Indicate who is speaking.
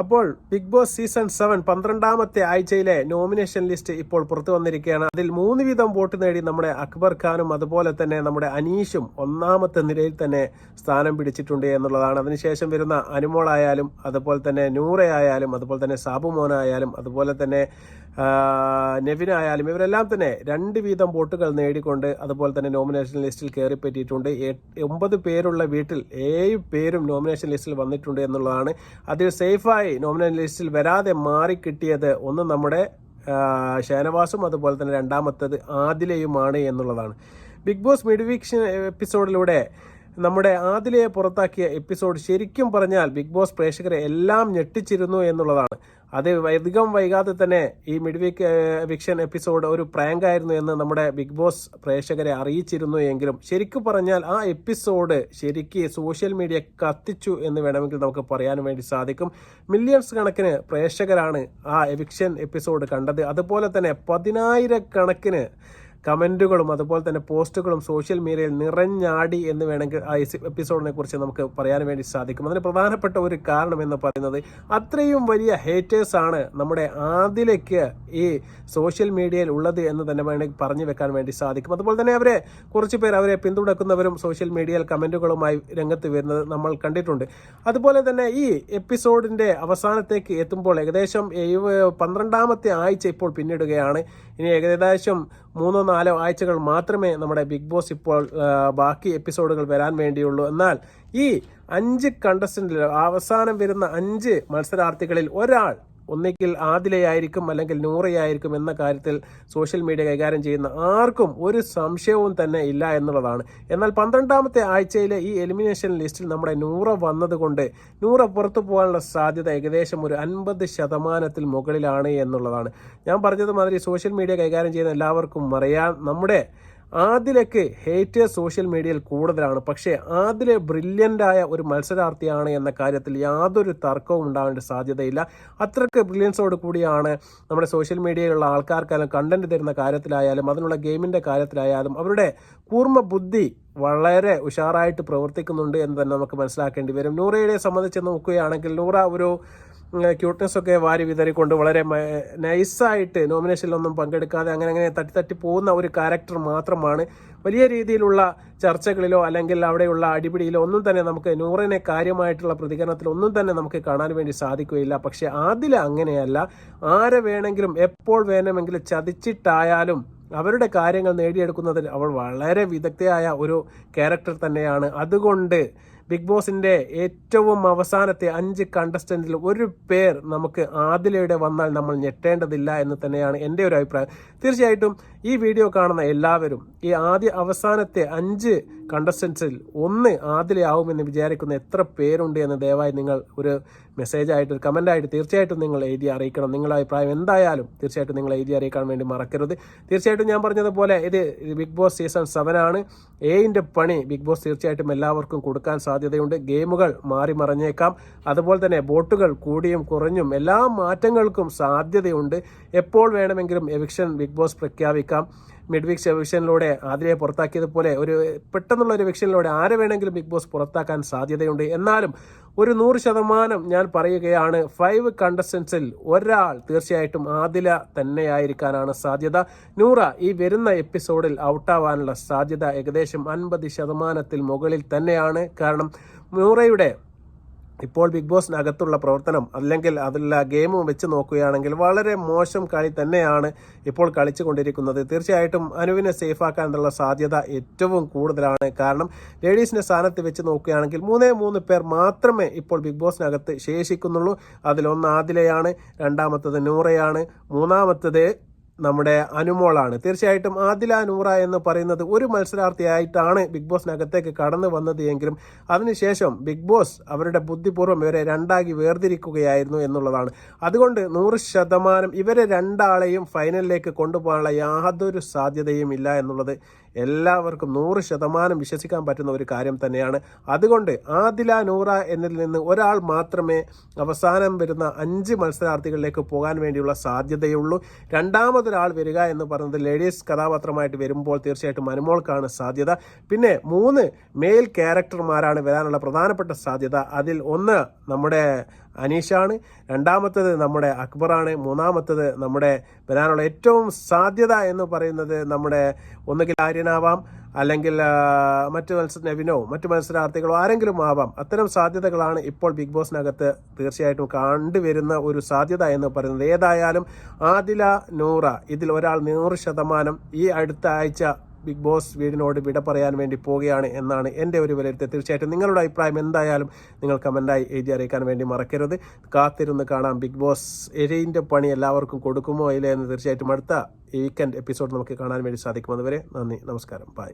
Speaker 1: അപ്പോൾ big boss season 7 12ാമത്തെ ആഴ്ചയിലെ nomination list ഇപ്പോൾ പുറത്തു വന്നിരിക്കുകയാണ്. അതിൽ 3 വീതം വോട്ട് നേടി നമ്മുടെ അക്ബർ ഖാനും അതുപോലെ തന്നെ നമ്മുടെ അനീഷും ഒന്നാമത്തെ നിരയിൽ തന്നെ സ്ഥാനം പിടിച്ചിട്ടുണ്ട് എന്നുള്ളതാണ്. അതിനുശേഷം വരുന്ന അനുമോളായാലും അതുപോലെ തന്നെ നൂറയായാലും അതുപോലെ തന്നെ സാബുമോനായാലും അതുപോലെ തന്നെ നെവിനായാലും ഇവരെല്ലാം തന്നെ 2 വീതം വോട്ടുകൾ നേടിക്കൊണ്ട് അതുപോലെ തന്നെ നോമിനേഷൻ ലിസ്റ്റിൽ കയറിപ്പറ്റിയിട്ടുണ്ട്. 9 പേരുള്ള വീട്ടിൽ 7 പേരും നോമിനേഷൻ ലിസ്റ്റിൽ വന്നിട്ടുണ്ട് എന്നുള്ളതാണ്. അതിൽ സേഫായി നോമിനേഷൻ ലിസ്റ്റിൽ വരാതെ മാറിക്കിട്ടിയത് ഒന്ന് നമ്മുടെ ഷാനവാസും അതുപോലെ തന്നെ രണ്ടാമത്തത് ആദിലയുമാണ് എന്നുള്ളതാണ്. ബിഗ് ബോസ് മിഡ് വീക്ക് എപ്പിസോഡിലൂടെ നമ്മുടെ ആദിലയെ പുറത്താക്കിയ എപ്പിസോഡ് ശരിക്കും പറഞ്ഞാൽ ബിഗ് ബോസ് പ്രേക്ഷകരെ എല്ലാം ഞെട്ടിച്ചിരുന്നു എന്നുള്ളതാണ്. അത് അധികം വൈകാതെ തന്നെ ഈ മിഡ് വീക്ക് എവിക്ഷൻ എപ്പിസോഡ് ഒരു പ്രാങ്ക് ആയിരുന്നു എന്ന് നമ്മുടെ ബിഗ് ബോസ് പ്രേക്ഷകരെ അറിയിച്ചിരുന്നു എങ്കിലും ശരിക്കും പറഞ്ഞാൽ ആ എപ്പിസോഡ് ശരിക്ക് സോഷ്യൽ മീഡിയ കത്തിച്ചു എന്ന് വേണമെങ്കിൽ നമുക്ക് പറയാൻ വേണ്ടി സാധിക്കും. മില്യൺസ് കണക്കിന് പ്രേക്ഷകരാണ് ആ എവിക്ഷൻ എപ്പിസോഡ് കണ്ടത്. അതുപോലെ തന്നെ 10,000 കമൻറ്റുകളും അതുപോലെ തന്നെ പോസ്റ്റുകളും സോഷ്യൽ മീഡിയയിൽ നിറഞ്ഞാടി എന്ന് വേണമെങ്കിൽ ആ എപ്പിസോഡിനെ കുറിച്ച് നമുക്ക് പറയാൻ വേണ്ടി സാധിക്കും. അതിന് പ്രധാനപ്പെട്ട ഒരു കാരണം എന്ന് പറയുന്നത് അത്രയും വലിയ ഹേറ്റേഴ്സാണ് നമ്മുടെ ആദിലയ്ക്ക് ഈ സോഷ്യൽ മീഡിയയിൽ ഉള്ളത് എന്ന് തന്നെ വേണമെങ്കിൽ പറഞ്ഞു വെക്കാൻ വേണ്ടി സാധിക്കും. അതുപോലെ തന്നെ കുറച്ച് പേർ അവരെ പിന്തുണക്കുന്നവരും സോഷ്യൽ മീഡിയയിൽ കമൻറ്റുകളുമായി രംഗത്ത് വരുന്നത് നമ്മൾ കണ്ടിട്ടുണ്ട്. അതുപോലെ തന്നെ ഈ എപ്പിസോഡിൻ്റെ അവസാനത്തേക്ക് എത്തുമ്പോൾ ഏകദേശം 12ാമത്തെ ആഴ്ച ഇപ്പോൾ പിന്നിടുകയാണ്. ഇനി ഏകദേശം 3-4 ആഴ്ചകൾ മാത്രമേ നമ്മുടെ ബിഗ് ബോസ് ഇപ്പോൾ ബാക്കി എപ്പിസോഡുകൾ വരാൻ വേണ്ടിയുള്ളൂ. എന്നാൽ ഈ 5 കണ്ടസ്റ്റന്റിൽ അവസാനം വരുന്ന 5 മത്സരാർത്ഥികളിൽ ഒരാൾ ഒന്നിക്കിൽ ആദിലയായിരിക്കും അല്ലെങ്കിൽ നൂറയായിരിക്കും എന്ന കാര്യത്തിൽ സോഷ്യൽ മീഡിയ കൈകാര്യം ചെയ്യുന്ന ആർക്കും ഒരു സംശയവും തന്നെ ഇല്ല എന്നുള്ളതാണ്. എന്നാൽ 12ാമത്തെ ആഴ്ചയിലെ ഈ എലിമിനേഷൻ ലിസ്റ്റിൽ നമ്മുടെ നൂറ വന്നതുകൊണ്ട് നൂറ പുറത്തു പോകാനുള്ള സാധ്യത ഏകദേശം ഒരു 50% മുകളിലാണ് എന്നുള്ളതാണ്. ഞാൻ പറഞ്ഞതുമാതിരി സോഷ്യൽ മീഡിയ കൈകാര്യം ചെയ്യുന്ന എല്ലാവർക്കും അറിയാം നമ്മുടെ ആദിലയ്ക്ക് ഹേറ്റേഴ്സ് സോഷ്യൽ മീഡിയയിൽ കൂടുതലാണ്. പക്ഷേ ആദിലെ ബ്രില്യൻ്റായ ഒരു മത്സരാർത്ഥിയാണ് എന്ന കാര്യത്തിൽ യാതൊരു തർക്കവും ഉണ്ടാവേണ്ട സാധ്യതയില്ല. അത്രയ്ക്ക് ബ്രില്യൻസോട് കൂടിയാണ് നമ്മുടെ സോഷ്യൽ മീഡിയയിലുള്ള ആൾക്കാർക്കായാലും കണ്ടന്റ് തരുന്ന കാര്യത്തിലായാലും അതിനുള്ള ഗെയിമിൻ്റെ കാര്യത്തിലായാലും അവരുടെ കൂർമ്മ ബുദ്ധി വളരെ ഉഷാറായിട്ട് പ്രവർത്തിക്കുന്നുണ്ട് എന്ന് തന്നെ നമുക്ക് മനസ്സിലാക്കേണ്ടി വരും. നൂറയെ സംബന്ധിച്ച് നോക്കുകയാണെങ്കിൽ നൂറ ഒരു ക്യൂട്ട്നെസ് ഒക്കെ വാരി വിതറിക്കൊണ്ട് വളരെ നൈസായിട്ട് നോമിനേഷനിലൊന്നും പങ്കെടുക്കാതെ അങ്ങനെ തട്ടി പോകുന്ന ഒരു ക്യാരക്ടർ മാത്രമാണ്. വലിയ രീതിയിലുള്ള ചർച്ചകളിലോ അല്ലെങ്കിൽ അവിടെയുള്ള അടിപിടിയിലോ ഒന്നും തന്നെ നമുക്ക് നൂറിനെ കാര്യമായിട്ടുള്ള പ്രതികരണത്തിൽ ഒന്നും തന്നെ നമുക്ക് കാണാൻ വേണ്ടി സാധിക്കുകയില്ല. പക്ഷെ ആദില അങ്ങനെയല്ല. ആരെ വേണമെങ്കിലും എപ്പോൾ വേണമെങ്കിലും ചതിച്ചിട്ടായാലും അവരുടെ കാര്യങ്ങൾ നേടിയെടുക്കുന്നതിൽ അവൾ വളരെ വിദഗ്ധയായ ഒരു ക്യാരക്ടർ തന്നെയാണ്. അതുകൊണ്ട് ബിഗ് ബോസിൻ്റെ ഏറ്റവും അവസാനത്തെ 5 കണ്ടസ്റ്റന്റിൽ ഒരു പേർ നമുക്ക് ആദിലയുടെ വന്നാൽ നമ്മൾ ഞെട്ടേണ്ടതില്ല എന്ന് തന്നെയാണ് എൻ്റെ ഒരു അഭിപ്രായം. തീർച്ചയായിട്ടും ഈ വീഡിയോ കാണുന്ന എല്ലാവരും ഈ അവസാനത്തെ 5 കണ്ടസ്റ്റൻസിൽ ഒന്ന് ആദിലയാവുമെന്ന് വിചാരിക്കുന്ന എത്ര പേരുണ്ട് എന്ന് ദയവായി നിങ്ങൾ ഒരു മെസ്സേജായിട്ട് ഒരു കമൻ്റായിട്ട് തീർച്ചയായിട്ടും നിങ്ങൾ എഴുതി അറിയിക്കണം. നിങ്ങളുടെ അഭിപ്രായം എന്തായാലും തീർച്ചയായിട്ടും നിങ്ങൾ എഴുതി അറിയിക്കാൻ വേണ്ടി മറക്കരുത്. തീർച്ചയായിട്ടും ഞാൻ പറഞ്ഞതുപോലെ ഇത് ബിഗ് ബോസ് സീസൺ 7 ആണ്. ഏഴിൻ്റെ പണി ബിഗ് ബോസ് തീർച്ചയായിട്ടും എല്ലാവർക്കും കൊടുക്കാൻ സാധ്യതയുണ്ട്. ഗെയിമുകൾ മാറി മറിഞ്ഞേക്കാം. അതുപോലെ തന്നെ വോട്ടുകൾ കൂടിയും കുറഞ്ഞും എല്ലാ മാറ്റങ്ങൾക്കും സാധ്യതയുണ്ട്. എപ്പോൾ വേണമെങ്കിലും എവിക്ഷൻ ബിഗ് ബോസ് പ്രഖ്യാപിക്കാം. മിഡ് വീക്ക് എവിക്ഷനിലൂടെ ആദിലയെ പുറത്താക്കിയതുപോലെ ഒരു പെട്ടെന്നുള്ള ഒരു എവിക്ഷനിലൂടെ ആരെ വേണമെങ്കിലും ബിഗ് ബോസ് പുറത്താക്കാൻ സാധ്യതയുണ്ട്. എന്നാലും ഒരു 100% ഞാൻ പറയുകയാണ്, 5 കണ്ടസ്റ്റൻസിൽ ഒരാൾ തീർച്ചയായിട്ടും ആദില തന്നെയായിരിക്കാനാണ് സാധ്യത. നൂറ ഈ വരുന്ന എപ്പിസോഡിൽ ഔട്ടാവാനുള്ള സാധ്യത ഏകദേശം 50% മുകളിൽ തന്നെയാണ്. കാരണം നൂറയുടെ ഇപ്പോൾ ബിഗ് ബോസിനകത്തുള്ള പ്രവർത്തനം അല്ലെങ്കിൽ അതിലുള്ള ഗെയിമും വെച്ച് നോക്കുകയാണെങ്കിൽ വളരെ മോശം കളി തന്നെയാണ് ഇപ്പോൾ കളിച്ചു കൊണ്ടിരിക്കുന്നത്. തീർച്ചയായിട്ടും അനുവിനെ സേഫാക്കാനുള്ള സാധ്യത ഏറ്റവും കൂടുതലാണ്. കാരണം ലേഡീസിൻ്റെ സ്ഥാനത്ത് വെച്ച് നോക്കുകയാണെങ്കിൽ 3 പേർ മാത്രമേ ഇപ്പോൾ ബിഗ് ബോസിനകത്ത് ശേഷിക്കുന്നുള്ളൂ. അതിലൊന്ന് ആദിലയാണ്, രണ്ടാമത്തത് നൂറയാണ്, മൂന്നാമത്തത് നമ്മുടെ അനുമോളാണ്. തീർച്ചയായിട്ടും ആദില നൂറ എന്ന് പറയുന്നത് ഒരു മത്സരാർത്ഥിയായിട്ടാണ് ബിഗ് ബോസിനകത്തേക്ക് കടന്നു വന്നത് എങ്കിലും അതിനുശേഷം ബിഗ് ബോസ് അവരുടെ ബുദ്ധിപൂർവ്വം ഇവരെ 2ആക്കി വേർതിരിക്കുകയായിരുന്നു എന്നുള്ളതാണ്. അതുകൊണ്ട് 100% ഇവരെ 2ആളെയും ഫൈനലിലേക്ക് കൊണ്ടുപോകാനുള്ള യാതൊരു സാധ്യതയും ഇല്ല എന്നുള്ളത് എല്ലാവർക്കും 100% വിശ്വസിക്കാൻ പറ്റുന്ന ഒരു കാര്യം തന്നെയാണ്. അതുകൊണ്ട് ആദില നൂറ എന്നതിൽ നിന്ന് ഒരാൾ മാത്രമേ അവസാനം വരുന്ന 5 മത്സരാർത്ഥികളിലേക്ക് പോകാൻ വേണ്ടിയുള്ള സാധ്യതയുള്ളൂ. രണ്ടാമതൊരാൾ വരിക എന്ന് പറയുന്നത് ലേഡീസ് കഥാപാത്രമായിട്ട് വരുമ്പോൾ തീർച്ചയായിട്ടും അനുമോൾക്കാണ് സാധ്യത. പിന്നെ 3 മെയിൽ ക്യാരക്ടർമാരാണ് വരാനുള്ള പ്രധാനപ്പെട്ട സാധ്യത. അതിൽ ഒന്ന് നമ്മുടെ അനീഷാണ്, രണ്ടാമത്തത് നമ്മുടെ അക്ബറാണ്, മൂന്നാമത്തത് നമ്മുടെ വരാനുള്ള ഏറ്റവും സാധ്യത എന്ന് പറയുന്നത് നമ്മുടെ ഒന്നുകിൽ ആര്യനാവാം, അല്ലെങ്കിൽ നവിനോ മറ്റു മത്സരാർത്ഥികളോ ആരെങ്കിലും ആവാം. അത്തരം സാധ്യതകളാണ് ഇപ്പോൾ ബിഗ് ബോസിനകത്ത് തീർച്ചയായിട്ടും കണ്ടുവരുന്ന ഒരു സാധ്യത എന്ന് പറയുന്നത്. ഏതായാലും ആദില, നൂറ ഇതിൽ ഒരാൾ 100% ഈ അടുത്ത ആഴ്ച ബിഗ് ബോസ് വീടിനോട് വിട പറയാൻ വേണ്ടി പോവുകയാണ് എന്നാണ് എൻ്റെ ഒരു വിലയിരുത്തൽ. തീർച്ചയായിട്ടും നിങ്ങളുടെ അഭിപ്രായം എന്തായാലും നിങ്ങൾ കമൻറ്റായി എഴുതി അറിയിക്കാൻ വേണ്ടി മറക്കരുത്. കാത്തിരുന്ന് കാണാം ബിഗ് ബോസ് എരിൻ്റെ പണി എല്ലാവർക്കും കൊടുക്കുമോ ഇല്ല എന്ന് തീർച്ചയായിട്ടും അടുത്ത വീക്കെൻഡ് എപ്പിസോഡ് നമുക്ക് കാണാൻ വേണ്ടി സാധിക്കും. അതുവരെ നന്ദി, നമസ്കാരം, ബൈ.